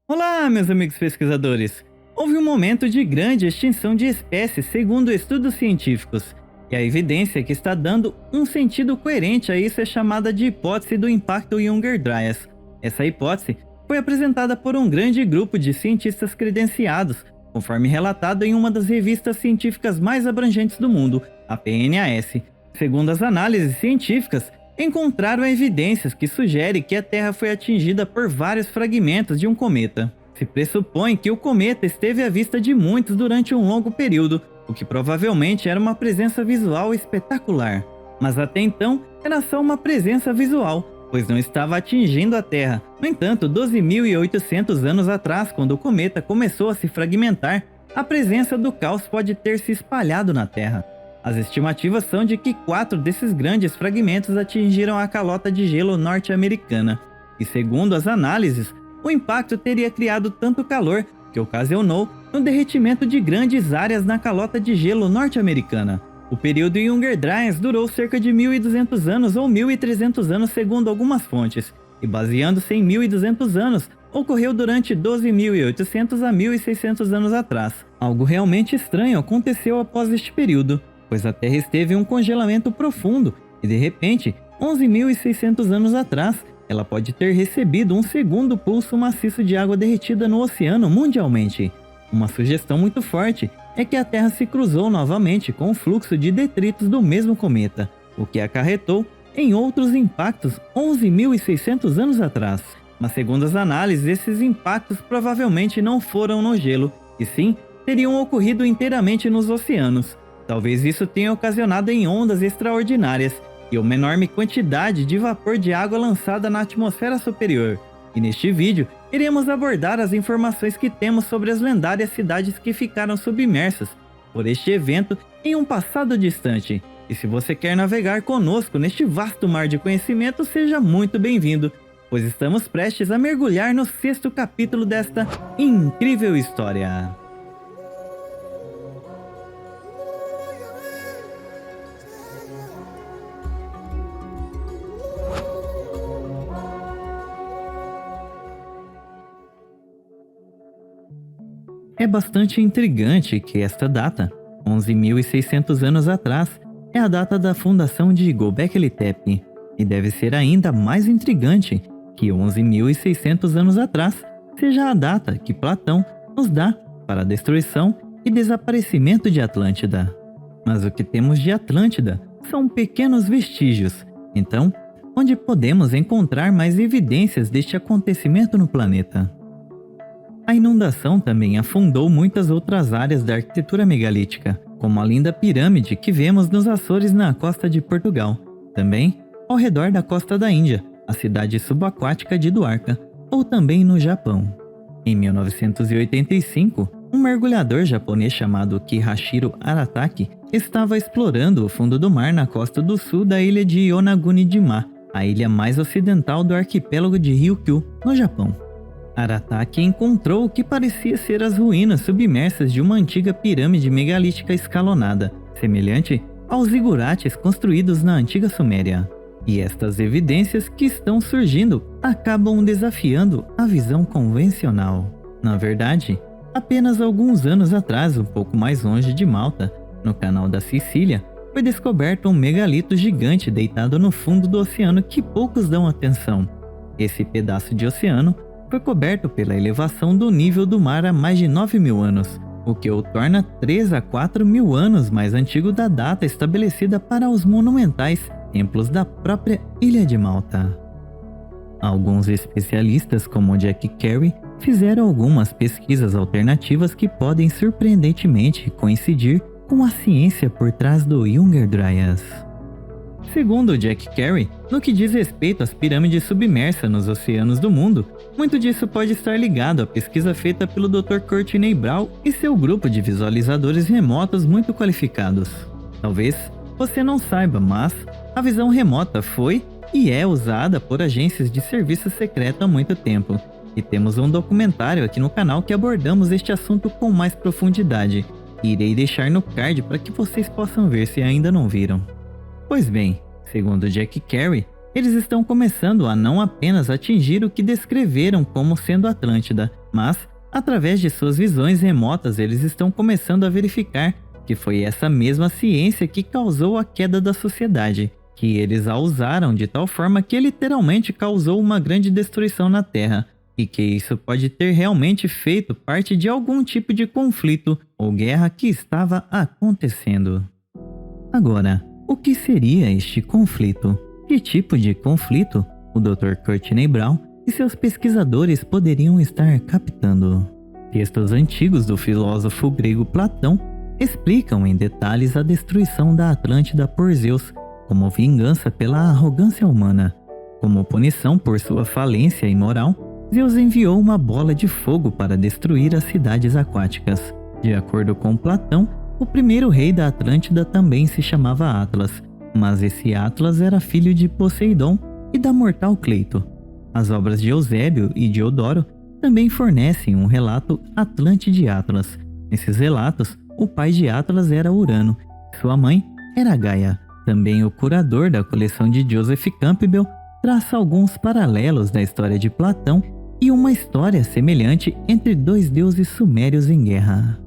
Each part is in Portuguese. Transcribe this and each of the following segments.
Olá, meus amigos pesquisadores! Houve um momento de grande extinção de espécies segundo estudos científicos, e a evidência que está dando um sentido coerente a isso é chamada de hipótese do impacto Younger Dryas. Essa hipótese foi apresentada por um grande grupo de cientistas credenciados, conforme relatado em uma das revistas científicas mais abrangentes do mundo, a PNAS. Segundo as análises científicas, encontraram evidências que sugerem que a Terra foi atingida por vários fragmentos de um cometa. Se pressupõe que o cometa esteve à vista de muitos durante um longo período, o que provavelmente era uma presença visual espetacular. Mas até então, era só uma presença visual, pois não estava atingindo a Terra. No entanto, 12.800 anos atrás, quando o cometa começou a se fragmentar, a presença do caos pode ter se espalhado na Terra. As estimativas são de que 4 desses grandes fragmentos atingiram a calota de gelo norte-americana, e segundo as análises, o impacto teria criado tanto calor que ocasionou no derretimento de grandes áreas na calota de gelo norte-americana. O período Younger Dryas durou cerca de 1.200 anos ou 1.300 anos segundo algumas fontes, e baseando-se em 1.200 anos, ocorreu durante 12.800 a 1.600 anos atrás. Algo realmente estranho aconteceu após este período, pois a Terra esteve em um congelamento profundo e de repente, 11.600 anos atrás, ela pode ter recebido um segundo pulso maciço de água derretida no oceano mundialmente. Uma sugestão muito forte é que a Terra se cruzou novamente com o fluxo de detritos do mesmo cometa, o que acarretou em outros impactos 11.600 anos atrás. Mas segundo as análises, esses impactos provavelmente não foram no gelo, e sim teriam ocorrido inteiramente nos oceanos. Talvez isso tenha ocasionado em ondas extraordinárias e uma enorme quantidade de vapor de água lançada na atmosfera superior. E neste vídeo, iremos abordar as informações que temos sobre as lendárias cidades que ficaram submersas por este evento em um passado distante. E se você quer navegar conosco neste vasto mar de conhecimento, seja muito bem-vindo, pois estamos prestes a mergulhar no 6º capítulo desta incrível história. É bastante intrigante que esta data, 11.600 anos atrás, é a data da fundação de Göbekli Tepe, e deve ser ainda mais intrigante que 11.600 anos atrás seja a data que Platão nos dá para a destruição e desaparecimento de Atlântida. Mas o que temos de Atlântida são pequenos vestígios, então, onde podemos encontrar mais evidências deste acontecimento no planeta? A inundação também afundou muitas outras áreas da arquitetura megalítica, como a linda pirâmide que vemos nos Açores na costa de Portugal. Também, ao redor da costa da Índia, a cidade subaquática de Dwarka, ou também no Japão. Em 1985, um mergulhador japonês chamado Kihachiro Arataki estava explorando o fundo do mar na costa do sul da ilha de Yonaguni-jima, a ilha mais ocidental do arquipélago de Ryukyu, no Japão. Arataki encontrou o que parecia ser as ruínas submersas de uma antiga pirâmide megalítica escalonada, semelhante aos zigurates construídos na antiga Suméria. E estas evidências que estão surgindo acabam desafiando a visão convencional. Na verdade, apenas alguns anos atrás, um pouco mais longe de Malta, no canal da Sicília, foi descoberto um megalito gigante deitado no fundo do oceano que poucos dão atenção. Esse pedaço de oceano foi coberto pela elevação do nível do mar há mais de 9.000 anos, o que o torna 3 a 4.000 anos mais antigo da data estabelecida para os monumentais templos da própria Ilha de Malta. Alguns especialistas, como Jack Carey, fizeram algumas pesquisas alternativas que podem surpreendentemente coincidir com a ciência por trás do Younger Dryas. Segundo Jack Carey, no que diz respeito às pirâmides submersas nos oceanos do mundo, muito disso pode estar ligado à pesquisa feita pelo Dr. Courtney Brown e seu grupo de visualizadores remotos muito qualificados. Talvez você não saiba, mas a visão remota foi e é usada por agências de serviço secreto há muito tempo, e temos um documentário aqui no canal que abordamos este assunto com mais profundidade, e irei deixar no card para que vocês possam ver se ainda não viram. Pois bem, segundo Jack Carey, eles estão começando a não apenas atingir o que descreveram como sendo Atlântida, Mas, através de suas visões remotas, eles estão começando a verificar que foi essa mesma ciência que causou a queda da sociedade, que eles a usaram de tal forma que literalmente causou uma grande destruição na Terra, e que isso pode ter realmente feito parte de algum tipo de conflito ou guerra que estava acontecendo. Agora, o que seria este conflito? Que tipo de conflito o Dr. Courtney Brown e seus pesquisadores poderiam estar captando? Textos antigos do filósofo grego Platão explicam em detalhes a destruição da Atlântida por Zeus como vingança pela arrogância humana. Como punição por sua falência imoral, Zeus enviou uma bola de fogo para destruir as cidades aquáticas. De acordo com Platão, o primeiro rei da Atlântida também se chamava Atlas, mas esse Atlas era filho de Poseidon e da mortal Cleito. As obras de Eusébio e Diodoro também fornecem um relato Atlante de Atlas. Nesses relatos, o pai de Atlas era Urano, sua mãe era Gaia. Também o curador da coleção de Joseph Campbell traça alguns paralelos da história de Platão e uma história semelhante entre dois deuses sumérios em guerra.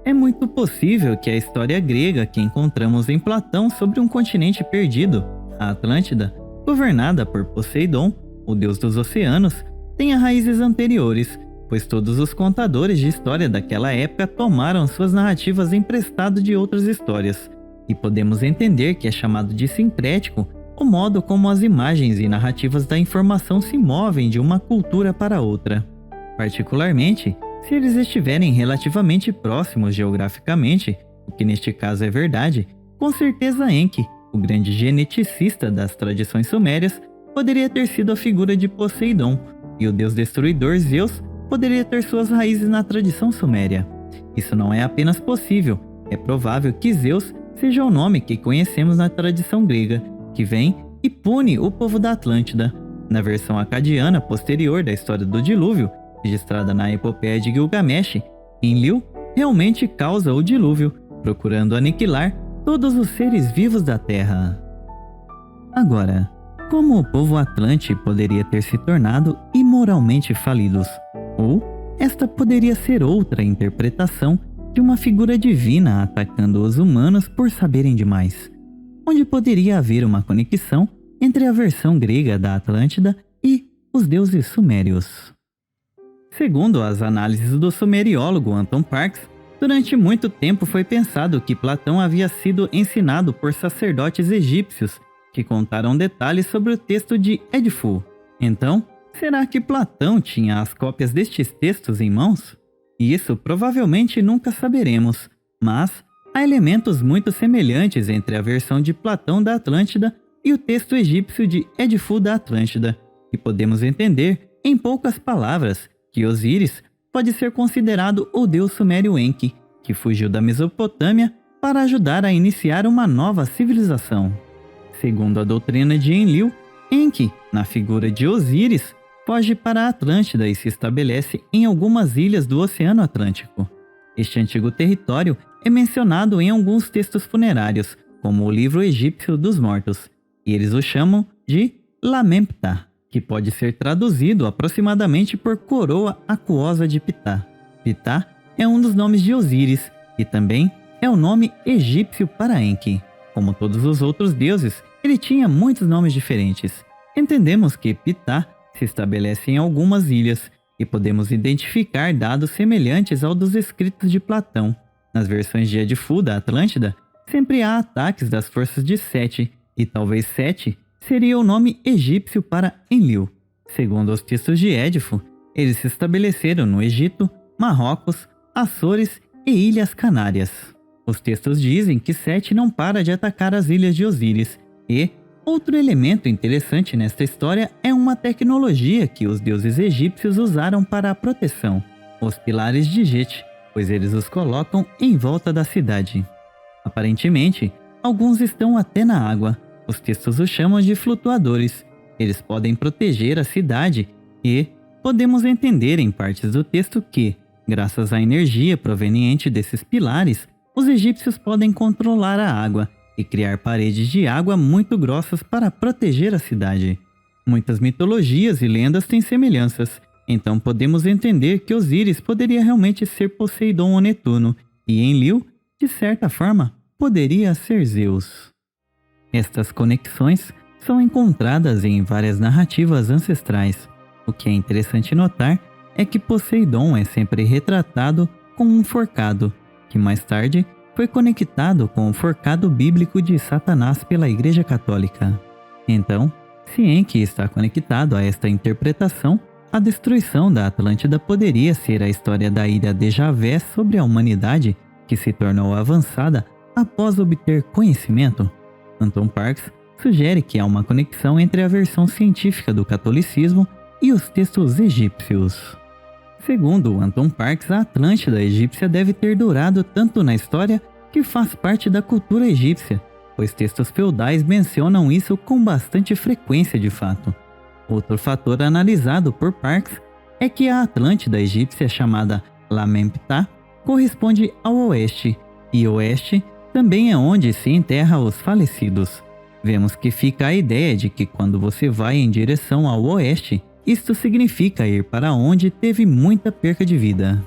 É muito possível que a história grega que encontramos em Platão sobre um continente perdido, a Atlântida, governada por Poseidon, o deus dos oceanos, tenha raízes anteriores, pois todos os contadores de história daquela época tomaram suas narrativas emprestado de outras histórias, e podemos entender que é chamado de sincrético o modo como as imagens e narrativas da informação se movem de uma cultura para outra. Particularmente, se eles estiverem relativamente próximos geograficamente, o que neste caso é verdade, com certeza Enki, o grande geneticista das tradições sumérias, poderia ter sido a figura de Poseidon, e o deus destruidor Zeus poderia ter suas raízes na tradição suméria. Isso não é apenas possível, é provável que Zeus seja o nome que conhecemos na tradição grega, que vem e pune o povo da Atlântida. Na versão acadiana posterior da história do dilúvio, registrada na epopeia de Gilgamesh, Enlil realmente causa o dilúvio, procurando aniquilar todos os seres vivos da Terra. Agora, como o povo Atlante poderia ter se tornado imoralmente falidos? Ou esta poderia ser outra interpretação de uma figura divina atacando os humanos por saberem demais? Onde poderia haver uma conexão entre a versão grega da Atlântida e os deuses sumérios? Segundo as análises do sumeriólogo Anton Parks, durante muito tempo foi pensado que Platão havia sido ensinado por sacerdotes egípcios que contaram detalhes sobre o texto de Edfu. Então, será que Platão tinha as cópias destes textos em mãos? Isso provavelmente nunca saberemos, mas há elementos muito semelhantes entre a versão de Platão da Atlântida e o texto egípcio de Edfu da Atlântida, e podemos entender, em poucas palavras, que Osíris pode ser considerado o deus sumério Enki, que fugiu da Mesopotâmia para ajudar a iniciar uma nova civilização. Segundo a doutrina de Enlil, Enki, na figura de Osíris, foge para a Atlântida e se estabelece em algumas ilhas do Oceano Atlântico. Este antigo território é mencionado em alguns textos funerários, como o livro egípcio dos mortos, e eles o chamam de Lamempta, que pode ser traduzido aproximadamente por coroa aquosa de Ptah. Ptah é um dos nomes de Osíris e também é o nome egípcio para Enki. Como todos os outros deuses, ele tinha muitos nomes diferentes. Entendemos que Ptah se estabelece em algumas ilhas e podemos identificar dados semelhantes ao dos escritos de Platão. Nas versões de Edfu da Atlântida, sempre há ataques das forças de Sete, e talvez Sete seria o nome egípcio para Enlil. Segundo os textos de Edfu, eles se estabeleceram no Egito, Marrocos, Açores e Ilhas Canárias. Os textos dizem que Sete não para de atacar as ilhas de Osíris, e outro elemento interessante nesta história é uma tecnologia que os deuses egípcios usaram para a proteção, os pilares de Jet, pois eles os colocam em volta da cidade. Aparentemente, alguns estão até na água. Os textos os chamam de flutuadores. Eles podem proteger a cidade e podemos entender em partes do texto que, graças à energia proveniente desses pilares, os egípcios podem controlar a água e criar paredes de água muito grossas para proteger a cidade. Muitas mitologias e lendas têm semelhanças, Então podemos entender que Osíris poderia realmente ser Poseidon ou Netuno, e Enlil, de certa forma, poderia ser Zeus. Estas conexões são encontradas em várias narrativas ancestrais. O que é interessante notar é que Poseidon é sempre retratado com um forcado, que mais tarde foi conectado com o forcado bíblico de Satanás pela Igreja Católica. Então, se Enki está conectado a esta interpretação, a destruição da Atlântida poderia ser a história da ira de Javé sobre a humanidade, que se tornou avançada após obter conhecimento. Anton Parks sugere que há uma conexão entre a versão científica do catolicismo e os textos egípcios. Segundo Anton Parks, a Atlântida egípcia deve ter durado tanto na história que faz parte da cultura egípcia, pois textos feudais mencionam isso com bastante frequência de fato. Outro fator analisado por Parks é que a Atlântida egípcia chamada Lamemptah corresponde ao oeste, e oeste também é onde se enterra os falecidos. Vemos que fica a ideia de que quando você vai em direção ao oeste, isto significa ir para onde teve muita perca de vida.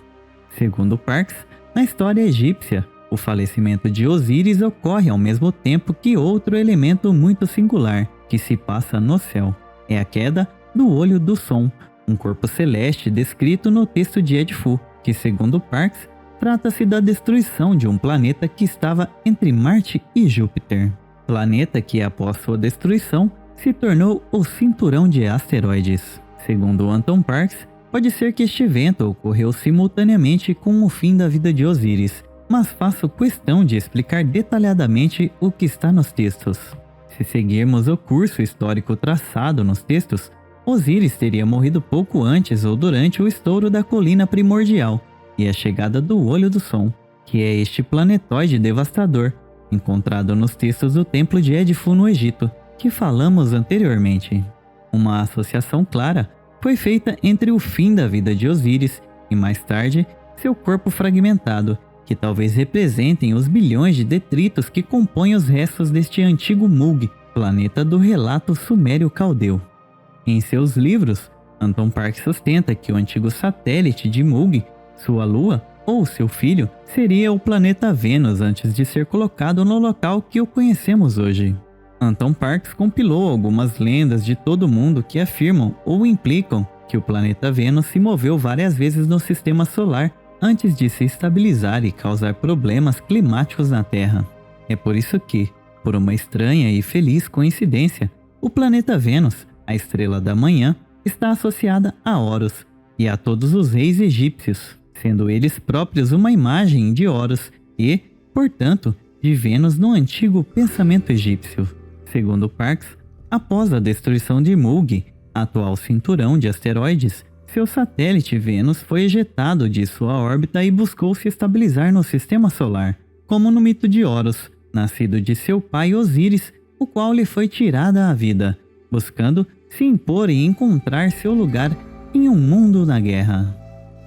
Segundo Parks, na história egípcia, o falecimento de Osíris ocorre ao mesmo tempo que outro elemento muito singular que se passa no céu. É a queda do olho do Som, um corpo celeste descrito no texto de Edfu, que segundo Parks, trata-se da destruição de um planeta que estava entre Marte e Júpiter. Planeta que após sua destruição se tornou o cinturão de asteroides. Segundo Anton Parks, pode ser que este evento ocorreu simultaneamente com o fim da vida de Osíris, mas faço questão de explicar detalhadamente o que está nos textos. Se seguirmos o curso histórico traçado nos textos, Osíris teria morrido pouco antes ou durante o estouro da colina primordial e a chegada do Olho do Som, que é este planetoide devastador, encontrado nos textos do Templo de Edfu no Egito, que falamos anteriormente. Uma associação clara foi feita entre o fim da vida de Osíris e mais tarde seu corpo fragmentado, que talvez representem os bilhões de detritos que compõem os restos deste antigo Mug, planeta do relato sumério caldeu. Em seus livros, Anton Parks sustenta que o antigo satélite de Mug, sua lua ou seu filho, seria o planeta Vênus antes de ser colocado no local que o conhecemos hoje. Anton Parks compilou algumas lendas de todo o mundo que afirmam ou implicam que o planeta Vênus se moveu várias vezes no sistema solar antes de se estabilizar e causar problemas climáticos na Terra. É por isso que, por uma estranha e feliz coincidência, o planeta Vênus, a estrela da manhã, está associada a Horus e a todos os reis egípcios, sendo eles próprios uma imagem de Horus e, portanto, de Vênus no antigo pensamento egípcio. Segundo Parks, após a destruição de Mug, atual cinturão de asteroides, seu satélite Vênus foi ejetado de sua órbita e buscou se estabilizar no sistema solar, como no mito de Horus, nascido de seu pai Osíris, o qual lhe foi tirada a vida, buscando se impor e encontrar seu lugar em um mundo na guerra.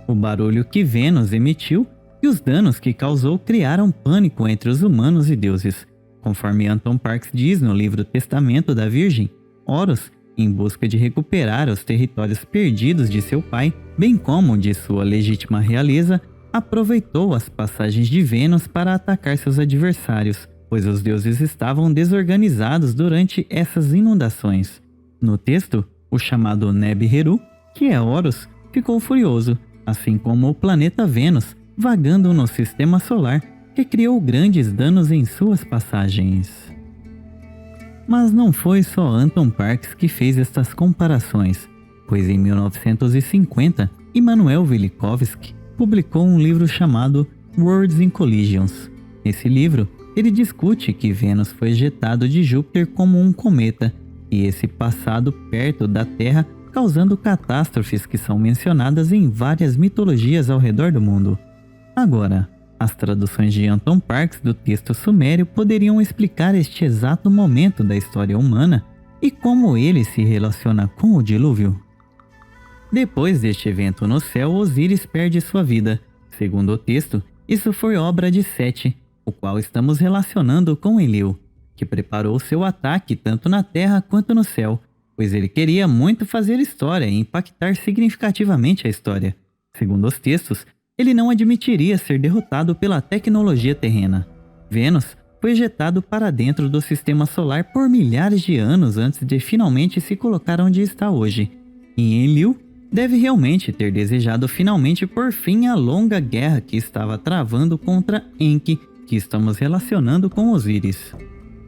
O barulho que Vênus emitiu e os danos que causou criaram pânico entre os humanos e deuses. Conforme Anton Parks diz no livro Testamento da Virgem, Horus, em busca de recuperar os territórios perdidos de seu pai, bem como de sua legítima realeza, aproveitou as passagens de Vênus para atacar seus adversários, pois os deuses estavam desorganizados durante essas inundações. No texto, o chamado Neb-Heru, que é Horus, ficou furioso, assim como o planeta Vênus, vagando no sistema solar, que criou grandes danos em suas passagens. Mas não foi só Anton Parks que fez estas comparações, pois em 1950, Immanuel Velikovsky publicou um livro chamado Worlds in Collisions. Nesse livro, ele discute que Vênus foi ejetado de Júpiter como um cometa, e esse passado perto da Terra causando catástrofes que são mencionadas em várias mitologias ao redor do mundo. Agora, as traduções de Anton Parks do texto sumério poderiam explicar este exato momento da história humana e como ele se relaciona com o dilúvio. Depois deste evento no céu, Osíris perde sua vida. Segundo o texto, isso foi obra de Sete, o qual estamos relacionando com Enlil, que preparou seu ataque tanto na terra quanto no céu, pois ele queria muito fazer história e impactar significativamente a história. Segundo os textos, ele não admitiria ser derrotado pela tecnologia terrena. Vênus foi ejetado para dentro do sistema solar por milhares de anos antes de finalmente se colocar onde está hoje. E Enlil deve realmente ter desejado finalmente por fim a longa guerra que estava travando contra Enki, que estamos relacionando com Osíris.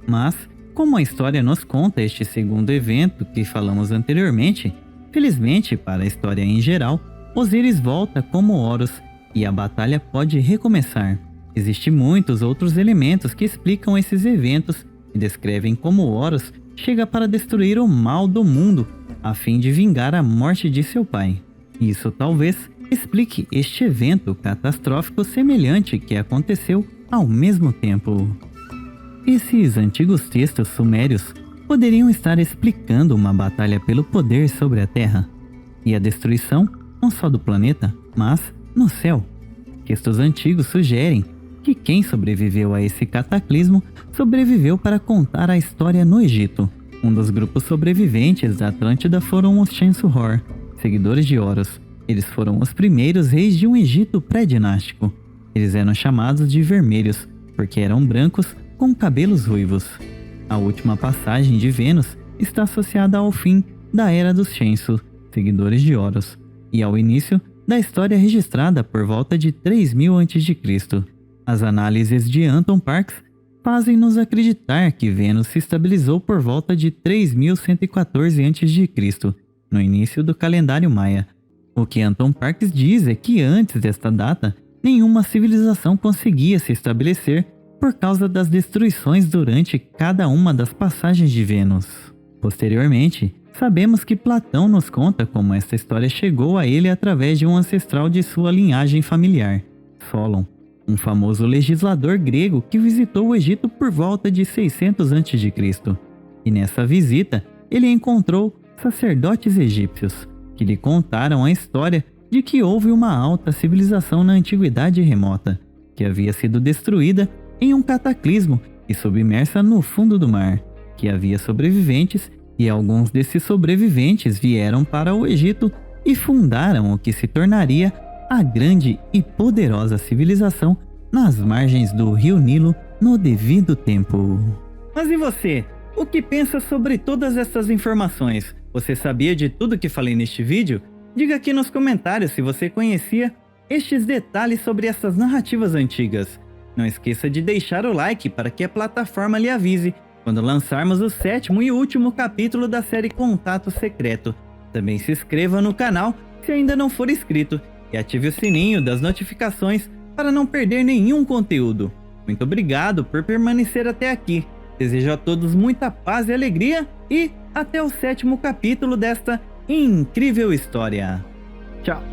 Mas, como a história nos conta este segundo evento que falamos anteriormente, felizmente para a história em geral, Osíris volta como Horus e a batalha pode recomeçar. Existem muitos outros elementos que explicam esses eventos e descrevem como Horus chega para destruir o mal do mundo a fim de vingar a morte de seu pai. Isso talvez explique este evento catastrófico semelhante que aconteceu ao mesmo tempo. Esses antigos textos sumérios poderiam estar explicando uma batalha pelo poder sobre a Terra e a destruição não só do planeta, mas no céu. Textos antigos sugerem que quem sobreviveu a esse cataclismo sobreviveu para contar a história no Egito. Um dos grupos sobreviventes da Atlântida foram os Shensu-Hor, seguidores de Horus. Eles foram os primeiros reis de um Egito pré-dinástico. Eles eram chamados de vermelhos, porque eram brancos com cabelos ruivos. A última passagem de Vênus está associada ao fim da Era dos Shensu, seguidores de Horus, e ao início da história registrada por volta de 3000 a.C. As análises de Anton Parks fazem-nos acreditar que Vênus se estabilizou por volta de 3114 a.C., no início do calendário maia. O que Anton Parks diz é que antes desta data, nenhuma civilização conseguia se estabelecer por causa das destruições durante cada uma das passagens de Vênus. Posteriormente, sabemos que Platão nos conta como esta história chegou a ele através de um ancestral de sua linhagem familiar, Solon, um famoso legislador grego que visitou o Egito por volta de 600 a.C. E nessa visita, ele encontrou sacerdotes egípcios, que lhe contaram a história de que houve uma alta civilização na antiguidade remota, que havia sido destruída em um cataclismo e submersa no fundo do mar, que havia sobreviventes e alguns desses sobreviventes vieram para o Egito e fundaram o que se tornaria a grande e poderosa civilização nas margens do rio Nilo no devido tempo. Mas e você? O que pensa sobre todas essas informações? Você sabia de tudo que falei neste vídeo? Diga aqui nos comentários se você conhecia estes detalhes sobre essas narrativas antigas. Não esqueça de deixar o like para que a plataforma lhe avise quando lançarmos o 7º e último capítulo da série Contato Secreto. Também se inscreva no canal se ainda não for inscrito e ative o sininho das notificações para não perder nenhum conteúdo. Muito obrigado por permanecer até aqui. Desejo a todos muita paz e alegria e até o 7º capítulo desta incrível história. Tchau!